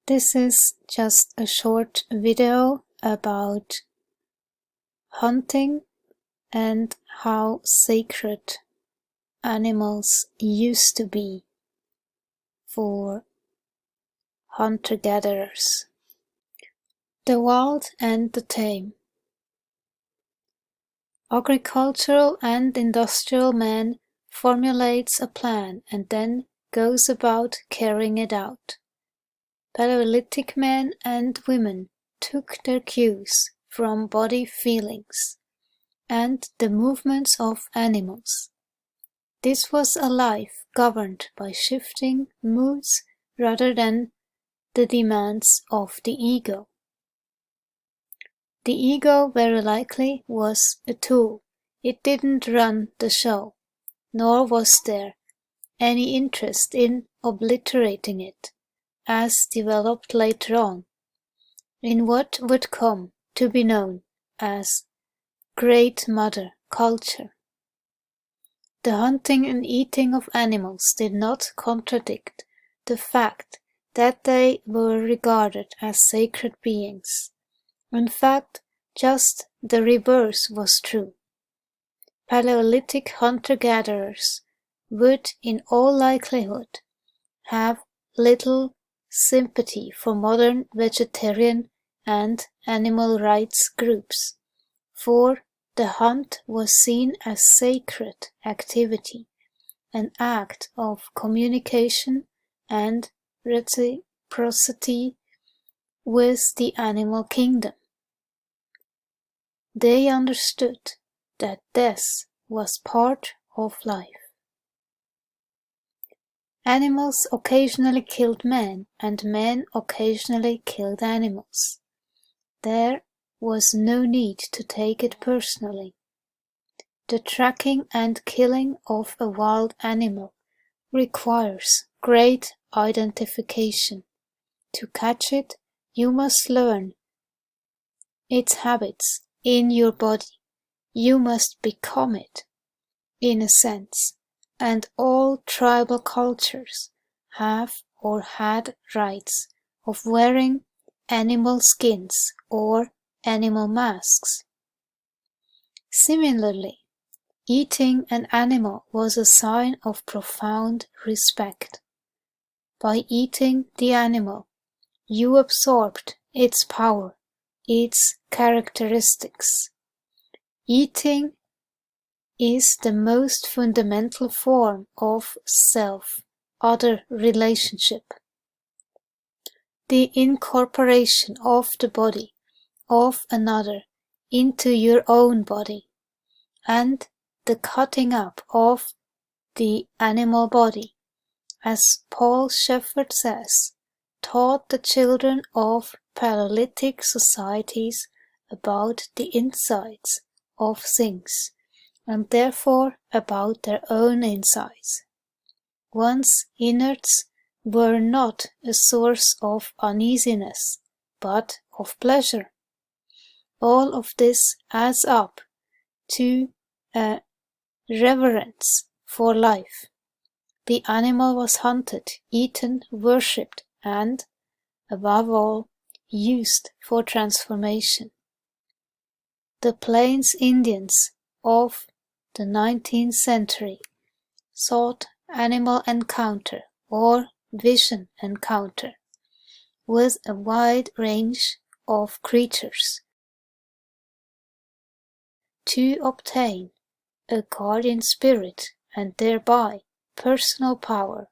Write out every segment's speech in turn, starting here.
This is just a short video about hunting and how sacred animals used to be for hunter-gatherers. The wild and the tame. Agricultural and industrial man formulates a plan and then goes about carrying it out. Paleolithic men and women took their cues from body feelings and the movements of animals. This was a life governed by shifting moods rather than the demands of the ego. The ego very likely was a tool. It didn't run the show, nor was there any interest in obliterating it, as developed later on, in what would come to be known as Great Mother Culture. The hunting and eating of animals did not contradict the fact that they were regarded as sacred beings. In fact, just the reverse was true. Paleolithic hunter-gatherers would in all likelihood have little sympathy for modern vegetarian and animal rights groups, for the hunt was seen as sacred activity, an act of communication and reciprocity with the animal kingdom. They understood that death was part of life. Animals occasionally killed men, and men occasionally killed animals. There was no need to take it personally. The tracking and killing of a wild animal requires great identification. To catch it, you must learn its habits in your body. You must become it, in a sense, and all tribal cultures have or had rites of wearing animal skins or animal masks. Similarly, eating an animal was a sign of profound respect. By eating the animal, you absorbed its power, its characteristics. Eating is the most fundamental form of self-other relationship. The incorporation of the body of another into your own body, and the cutting up of the animal body, as Paul Shepard says, taught the children of Paleolithic societies about the insides of things, and therefore about their own insides. One's innards were not a source of uneasiness, but of pleasure. All of this adds up to a reverence for life. The animal was hunted, eaten, worshipped, and, above all, used for transformation. The Plains Indians of the 19th century sought animal encounter or vision encounter with a wide range of creatures to obtain a guardian spirit and thereby personal power.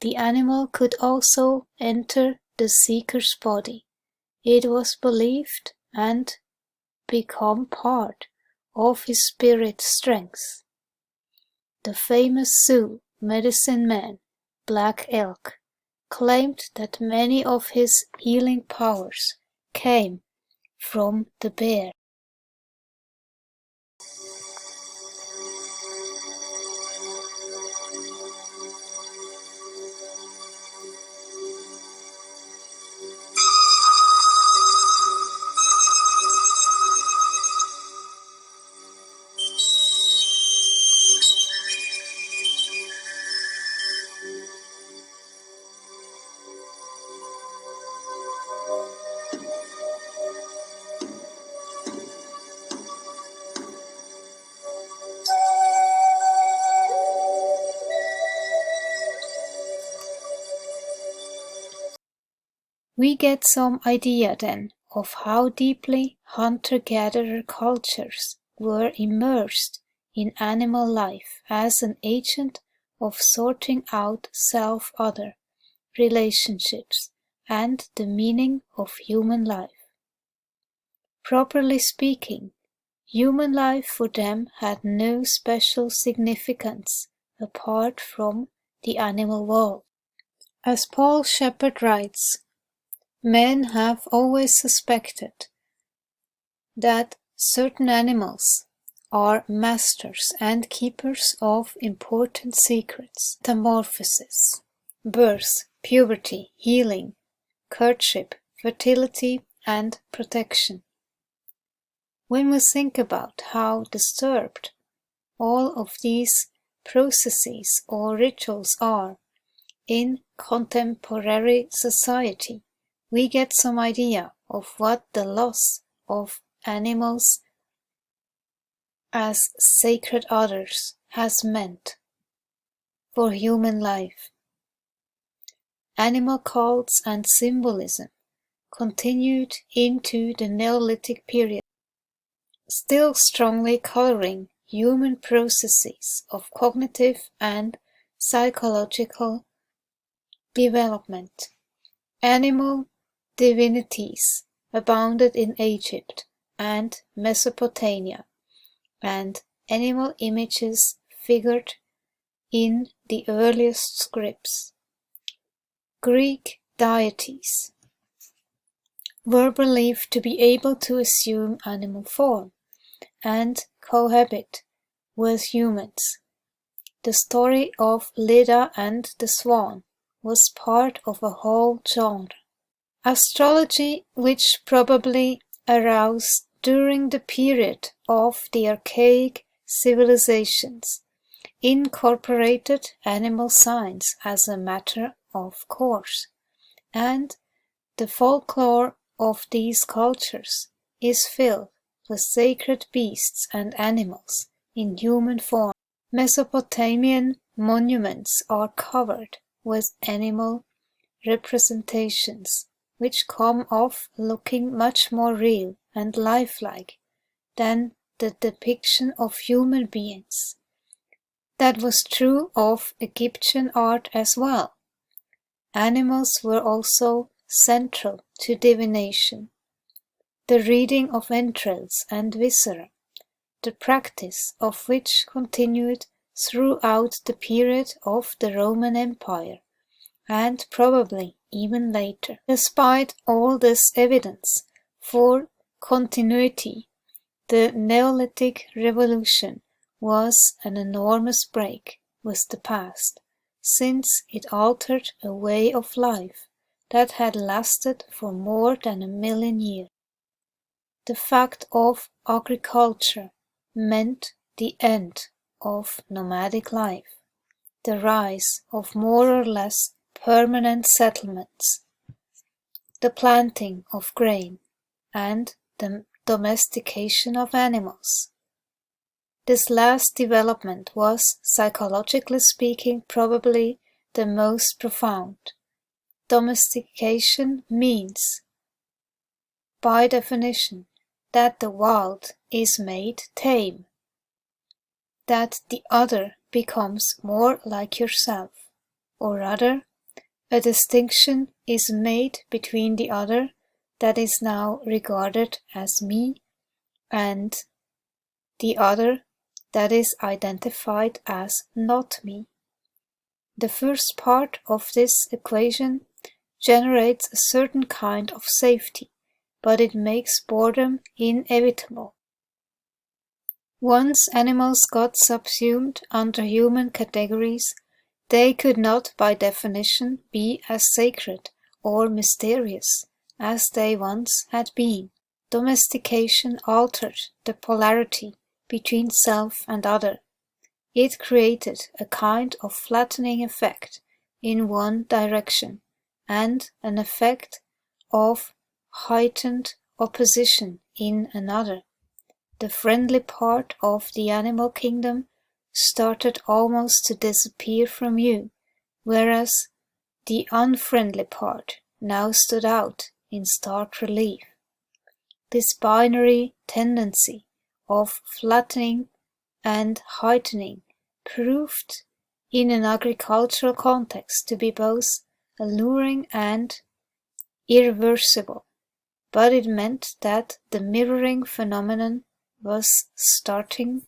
The animal could also enter the seeker's body, it was believed, and become part of his spirit strength. The famous Sioux medicine man, Black Elk, claimed that many of his healing powers came from the bear. We get some idea then of how deeply hunter-gatherer cultures were immersed in animal life as an agent of sorting out self-other relationships and the meaning of human life. Properly speaking, human life for them had no special significance apart from the animal world. As Paul Shepard writes, men have always suspected that certain animals are masters and keepers of important secrets: metamorphosis, birth, puberty, healing, courtship, fertility, and protection. When we think about how disturbed all of these processes or rituals are in contemporary society, we get some idea of what the loss of animals as sacred others has meant for human life. Animal cults and symbolism continued into the Neolithic period, still strongly coloring human processes of cognitive and psychological development. Animal divinities abounded in Egypt and Mesopotamia, and animal images figured in the earliest scripts. Greek deities were believed to be able to assume animal form and cohabit with humans. The story of Leda and the Swan was part of a whole genre. Astrology, which probably arose during the period of the archaic civilizations, incorporated animal signs as a matter of course, and the folklore of these cultures is filled with sacred beasts and animals in human form. Mesopotamian monuments are covered with animal representations, which come off looking much more real and lifelike than the depiction of human beings. That was true of Egyptian art as well. Animals were also central to divination. The reading of entrails and viscera, the practice of which continued throughout the period of the Roman Empire, and probably even later. Despite all this evidence for continuity, the Neolithic Revolution was an enormous break with the past, since it altered a way of life that had lasted for more than 1,000,000 years. The fact of agriculture meant the end of nomadic life, the rise of more or less permanent settlements, the planting of grain, and the domestication of animals. This last development was, psychologically speaking, probably the most profound. Domestication means, by definition, that the wild is made tame, that the other becomes more like yourself, or rather, a distinction is made between the other that is now regarded as me and the other that is identified as not me. The first part of this equation generates a certain kind of safety, but it makes boredom inevitable. Once animals got subsumed under human categories, they could not by definition be as sacred or mysterious as they once had been. Domestication altered the polarity between self and other. It created a kind of flattening effect in one direction and an effect of heightened opposition in another. The friendly part of the animal kingdom started almost to disappear from you, whereas the unfriendly part now stood out in stark relief. This binary tendency of flattening and heightening proved in an agricultural context to be both alluring and irreversible, but it meant that the mirroring phenomenon was starting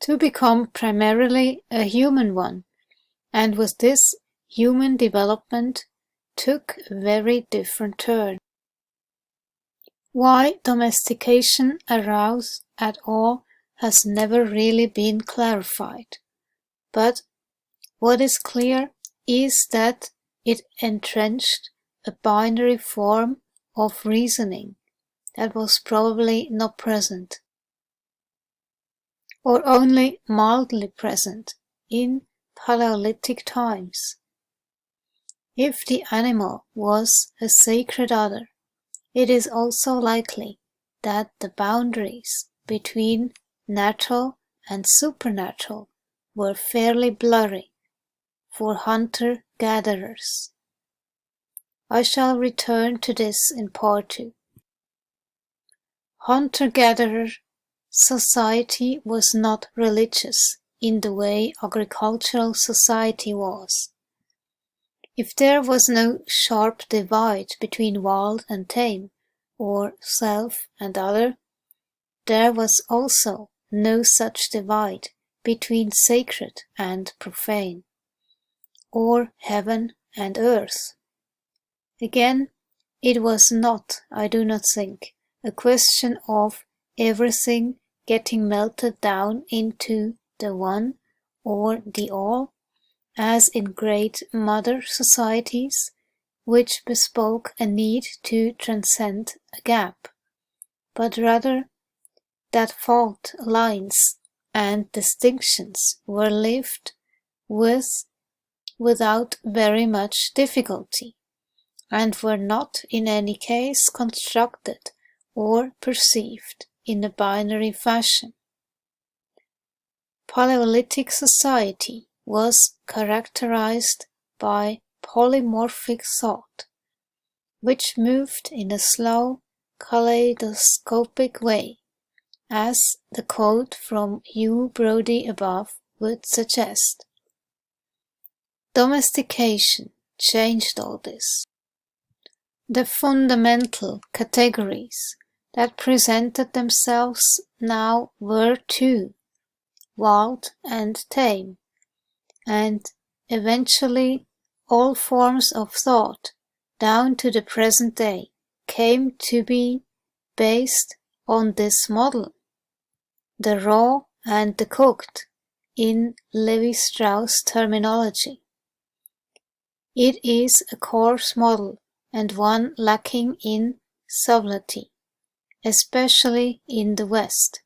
to become primarily a human one, and with this, human development took a very different turn. Why domestication arose at all has never really been clarified, but what is clear is that it entrenched a binary form of reasoning that was probably not present, or only mildly present, in Paleolithic times. If the animal was a sacred other, it is also likely that the boundaries between natural and supernatural were fairly blurry for hunter-gatherers. I shall return to this in part 2. Hunter-gatherer society was not religious in the way agricultural society was. If there was no sharp divide between wild and tame, or self and other, there was also no such divide between sacred and profane, or heaven and earth. Again, it was not, I do not think, a question of everything getting melted down into the one or the all, as in great mother societies, which bespoke a need to transcend a gap, but rather that fault lines and distinctions were lived with without very much difficulty, and were not in any case constructed or perceived in a binary fashion. Paleolithic society was characterized by polymorphic thought, which moved in a slow, kaleidoscopic way, as the quote from Hugh Brodie above would suggest. Domestication changed all this. The fundamental categories that presented themselves now were two, wild and tame, and eventually all forms of thought, down to the present day, came to be based on this model, the raw and the cooked, in Levi-Strauss terminology. It is a coarse model and one lacking in subtlety, especially in the West.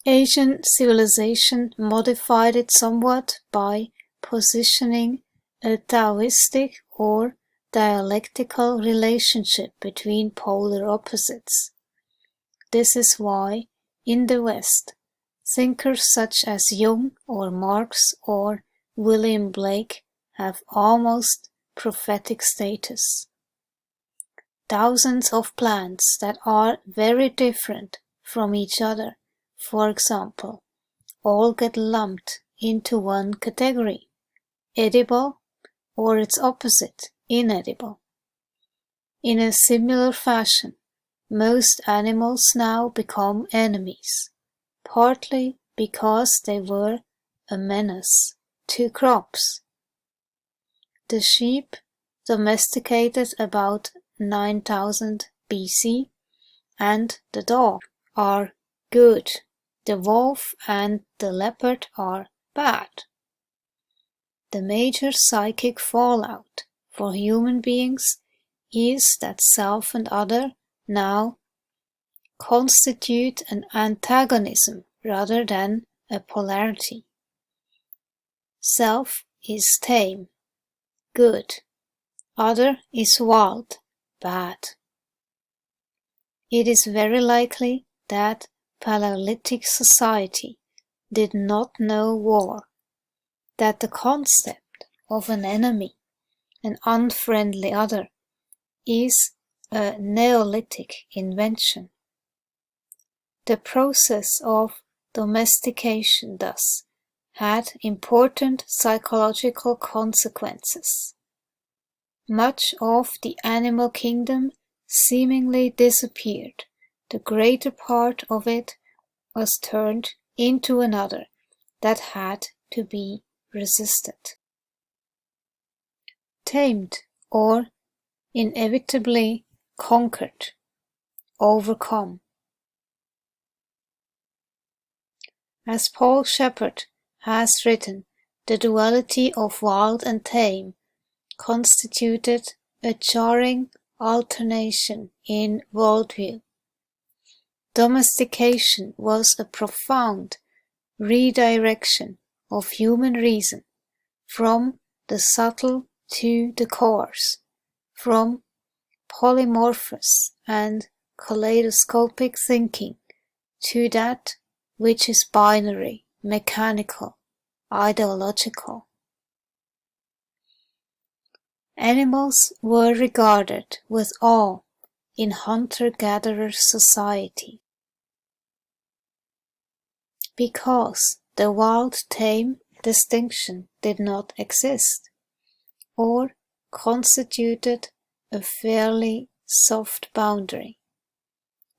Asian civilization modified it somewhat by positioning a Taoistic or dialectical relationship between polar opposites. This is why, in the West, thinkers such as Jung or Marx or William Blake have almost prophetic status. Thousands of plants that are very different from each other, for example, all get lumped into one category, edible or its opposite, inedible. In a similar fashion, most animals now become enemies, partly because they were a menace to crops. The sheep, domesticated about 9000 BC, and the dog are good. The wolf and the leopard are bad. The major psychic fallout for human beings is that self and other now constitute an antagonism rather than a polarity. Self is tame, good. Other is wild, bad. It is very likely that Paleolithic society did not know war, that the concept of an enemy an unfriendly other, is a Neolithic invention. The process of domestication thus had important psychological consequences. Much of the animal kingdom seemingly disappeared. The greater part of it was turned into another that had to be resisted. Tamed, or inevitably conquered, overcome. As Paul Shepard has written, the duality of wild and tame constituted a jarring alternation in worldview. Domestication was a profound redirection of human reason from the subtle to the coarse, from polymorphous and kaleidoscopic thinking to that which is binary, mechanical, ideological. Animals were regarded with awe in hunter-gatherer society, because the wild-tame distinction did not exist, or constituted a fairly soft boundary.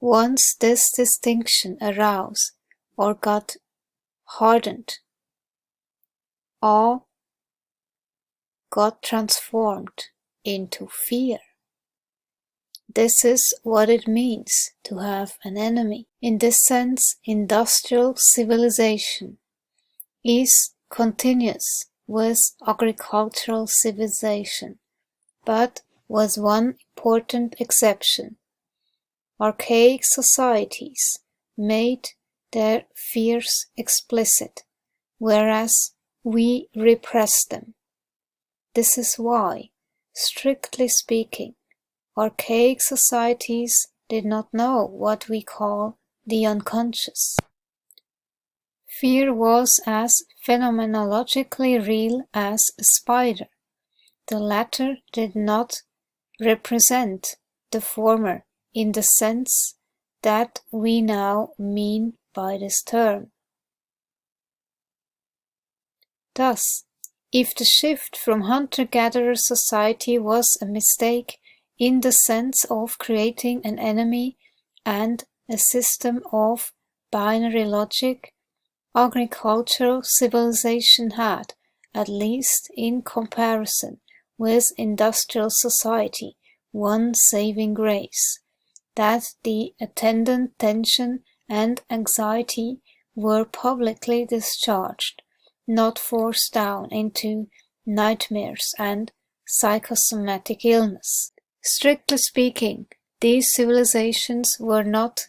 Once this distinction arose or got hardened, awe got transformed into fear. This is what it means to have an enemy. In this sense, industrial civilization is continuous with agricultural civilization, but with one important exception. Archaic societies made their fears explicit, whereas we repressed them. This is why, strictly speaking, archaic societies did not know what we call the unconscious. Fear was as phenomenologically real as a spider. The latter did not represent the former in the sense that we now mean by this term. Thus, if the shift from hunter-gatherer society was a mistake in the sense of creating an enemy and a system of binary logic, agricultural civilization had, at least in comparison with industrial society, one saving grace, that the attendant tension and anxiety were publicly discharged, not forced down into nightmares and psychosomatic illness. Strictly speaking, these civilizations were not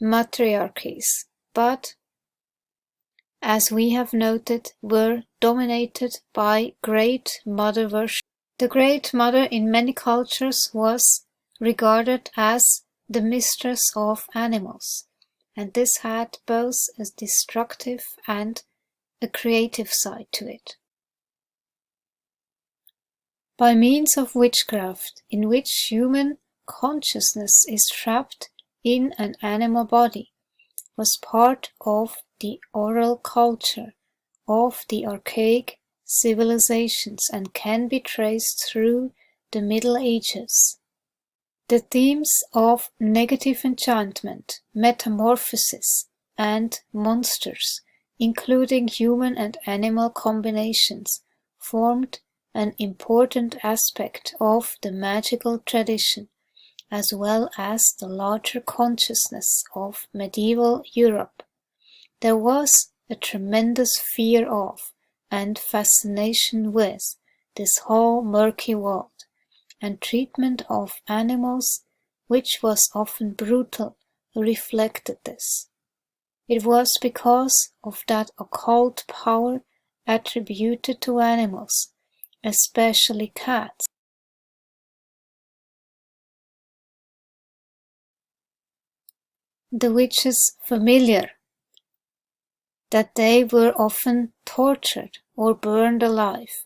matriarchies, but, as we have noted, were dominated by Great Mother worship. The Great Mother in many cultures was regarded as the mistress of animals, and this had both a destructive and a creative side to it. By means of witchcraft, in which human consciousness is trapped in an animal body, was part of the oral culture of the archaic civilizations and can be traced through the Middle Ages. The themes of negative enchantment, metamorphosis, and monsters, including human and animal combinations, formed an important aspect of the magical tradition, as well as the larger consciousness of medieval Europe. There was a tremendous fear of, and fascination with, this whole murky world, and treatment of animals, which was often brutal, reflected this. It was because of that occult power attributed to animals, especially cats, the witches' familiar, that they were often tortured or burned alive,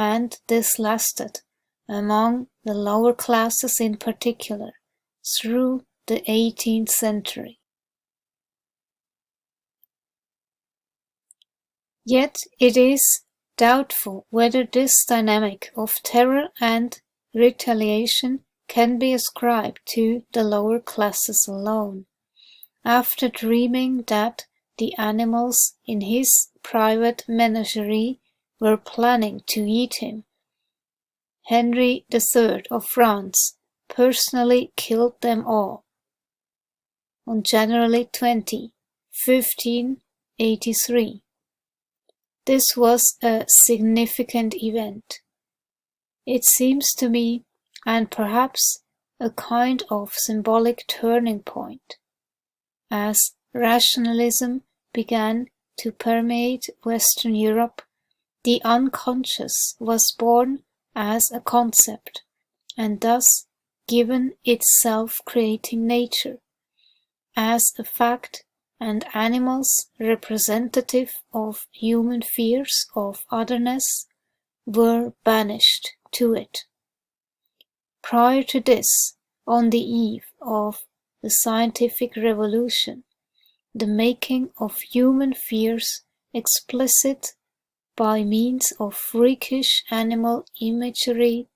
and this lasted, among the lower classes in particular, through the 18th century. Yet it is doubtful whether this dynamic of terror and retaliation can be ascribed to the lower classes alone. After dreaming that the animals in his private menagerie were planning to eat him, Henry III of France personally killed them all. On January 20, 1583. This was a significant event. It seems to me, and perhaps a kind of symbolic turning point, as rationalism began to permeate Western Europe. The unconscious was born as a concept, and thus given its self-creating nature, as a fact, and animals representative of human fears of otherness were banished to it. Prior to this, on the eve of the scientific revolution, the making of human fears explicit by means of freakish animal imagery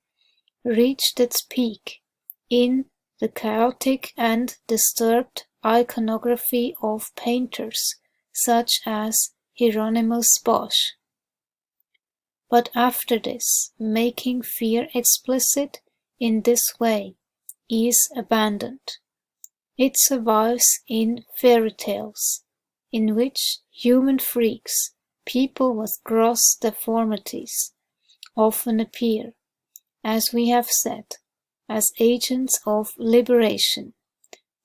reached its peak in the chaotic and disturbed iconography of painters such as Hieronymus Bosch. But after this, making fear explicit in this way is abandoned. It survives in fairy tales, in which human freaks, people with gross deformities, often appear, as we have said, as agents of liberation,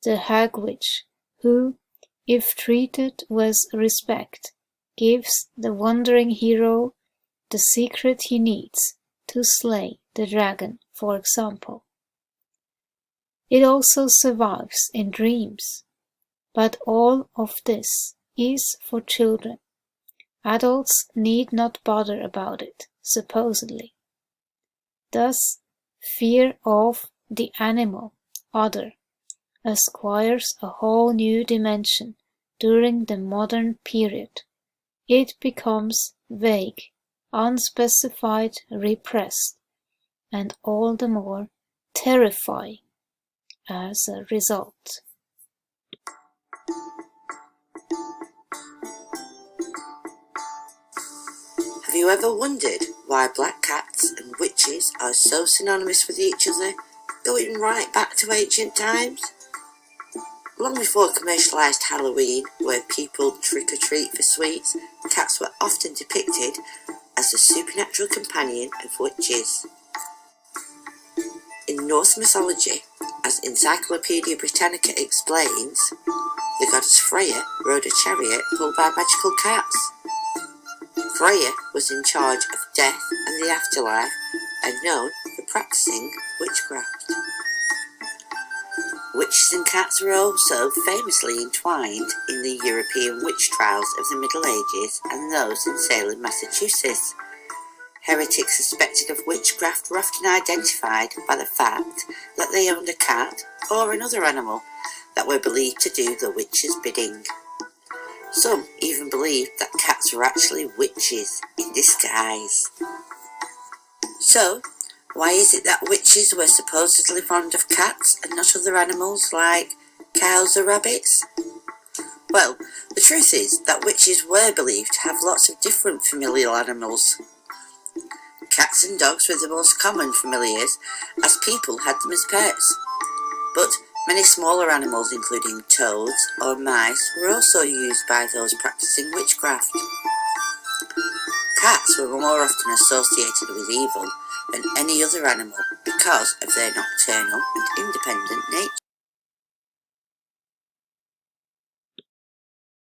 the hag witch, who, if treated with respect, gives the wandering hero the secret he needs to slay the dragon, for example. It also survives in dreams, but all of this is for children. Adults need not bother about it, supposedly. Thus, fear of the animal, other, acquires a whole new dimension during the modern period. It becomes vague, unspecified, repressed, and all the more terrifying as a result. Have you ever wondered why black cats and witches are so synonymous with each other, going right back to ancient times? Long before commercialised Halloween, where people trick-or-treat for sweets, cats were often depicted as the supernatural companion of witches. In Norse mythology, as Encyclopaedia Britannica explains, the goddess Freya rode a chariot pulled by magical cats. Freya was in charge of death and the afterlife and known for practicing witchcraft. Witches and cats were also famously entwined in the European witch trials of the Middle Ages and those in Salem, Massachusetts. Heretics suspected of witchcraft were often identified by the fact that they owned a cat or another animal that were believed to do the witch's bidding. Some even believed that cats were actually witches in disguise. So, why is it that witches were supposedly fond of cats and not other animals like cows or rabbits? Well, the truth is that witches were believed to have lots of different familial animals. Cats and dogs were the most common familiars, as people had them as pets. But many smaller animals, including toads or mice, were also used by those practicing witchcraft. Cats were more often associated with evil than any other animal because of their nocturnal and independent nature.